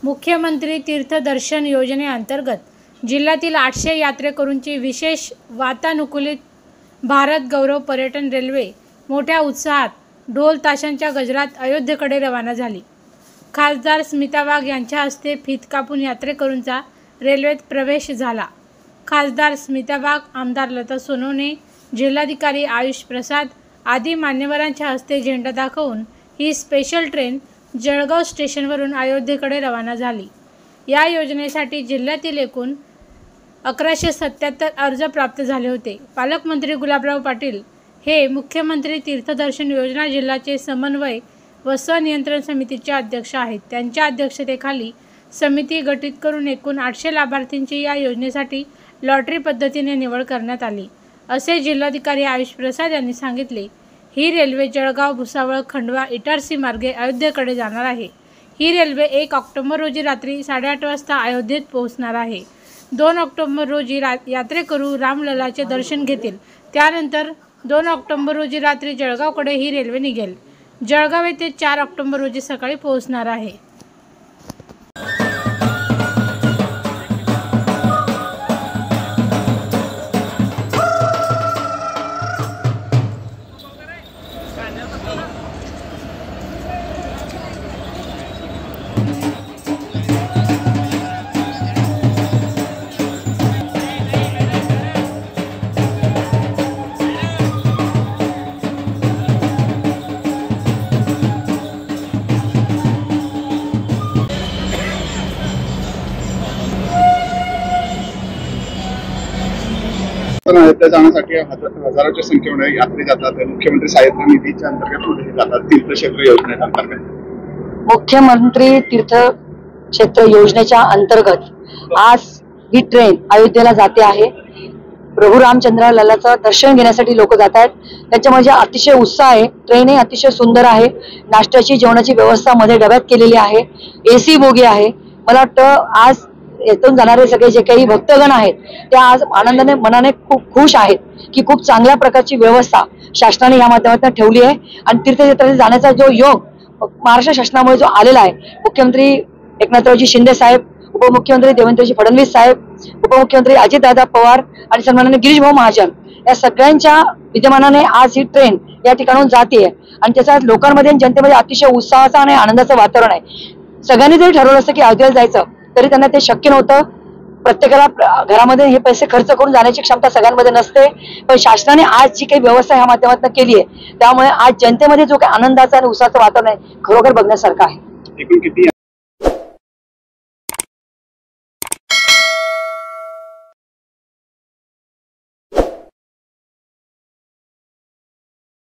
मुख्यमंत्री तीर्थदर्शन योजनेअंतर्गत जिल्ह्यातील 800 यात्रेकरूंची विशेष वातानुकूलित भारत गौरव पर्यटन रेल्वे मोठ्या उत्साहात ढोल ताशांच्या गजरात अयोध्येकडे रवाना झाली। खासदार स्मिता वाघ यांच्या हस्ते फीत कापून यात्रेकरूंचा रेल्वेत प्रवेश झाला। खासदार स्मिता वाघ, आमदार लता सोनवणे, जिल्हाधिकारी आयुष प्रसाद आदी मान्यवरांच्या हस्ते झेंडा दाखवून ही स्पेशल ट्रेन जळगाव स्टेशनवरून अयोध्येकडे रवाना झाली। या योजनेसाठी जिल्ह्यातील एकूण 1177 अर्ज प्राप्त झाले होते। पालकमंत्री गुलाबराव पाटील हे मुख्यमंत्री तीर्थदर्शन योजना जिल्ह्याचे समन्वय व संनियंत्रण समितीचे अध्यक्ष आहेत। त्यांच्या अध्यक्षतेखाली समिती गठीत करून एकूण 800 लाभार्थींची या योजनेसाठी लॉटरी पद्धतीने निवड करण्यात आली, असे जिल्हाधिकारी आयुष प्रसाद यांनी सांगितले। ही रेल्वे जळगाव, भुसावळ, खंडवा, इटारसी मार्गे अयोध्येकडे जाणार आहे। ही रेल्वे 1 ऑक्टोबर रोजी रात्री 8:30 वाजता अयोध्येत पोहोचणार आहे। 2 ऑक्टोबर रोजी यात्रेकरू रामललाचे दर्शन घेतील। त्यानंतर 2 ऑक्टोबर रोजी रात्री जळगावकडे ही रेल्वे निघेल। जळगाव येथे 4 ऑक्टोबर रोजी सकाळी पोहोचणार आहे। अयोध्या जाण्यासाठी हजारोच्या संख्येने यात्री जातात। मुख्यमंत्री सहाय्यता निधीच्या अंतर्गत जातात तीर्थक्षेत्र योजनेअंतर्गत। मुख्यमंत्री तीर्थक्षेत्र योजनेच्या अंतर्गत आज ही ट्रेन अयोध्येला जाते आहे। प्रभू रामचंद्र ललाचं दर्शन घेण्यासाठी लोक जात आहेत। त्यांच्यामध्ये अतिशय उत्साह आहे। ट्रेन ही अतिशय सुंदर आहे। नाश्त्याची जेवणाची व्यवस्था मध्ये डब्यात केलेली आहे। एसी बोगी आहे। मला वाटतं आज येथून जाणारे सगळे जे काही भक्तगण आहेत ते आज आनंदाने मनाने खूप खुश आहेत की खूप चांगल्या प्रकारची व्यवस्था शासनाने या माध्यमातून ठेवली आहे। आणि तीर्थक्षेत्रात जाण्याचा जो योग महाराष्ट्र शासनामुळे जो आलेला आहे, मुख्यमंत्री एकनाथरावजी शिंदे साहेब, उपमुख्यमंत्री देवेंद्रजी फडणवीस साहेब, उपमुख्यमंत्री अजितदादा पवार आणि सन्माननीय गिरीश भाऊ महाजन या सगळ्यांच्या विद्यमानाने आज ही ट्रेन या ठिकाणून जाते आणि त्याचा लोकांमध्ये आणि जनतेमध्ये अतिशय उत्साहाचा आणि आनंदाचं वातावरण आहे। सगळ्यांनी जरी ठरवलं असतं की अयोध्येला जायचं तरी त्यांना ते शक्य नव्हतं। प्रत्येकाला घरामध्ये हे पैसे खर्च करून जाण्याची क्षमता सगळ्यांमध्ये नसते, पण शासनाने आज जी काही व्यवस्था ह्या माध्यमातून केली आहे त्यामुळे आज जनतेमध्ये जो काही आनंदाचा आणि उत्साहाचं वातावरण आहे खरोखर बघण्यासारखं आहे।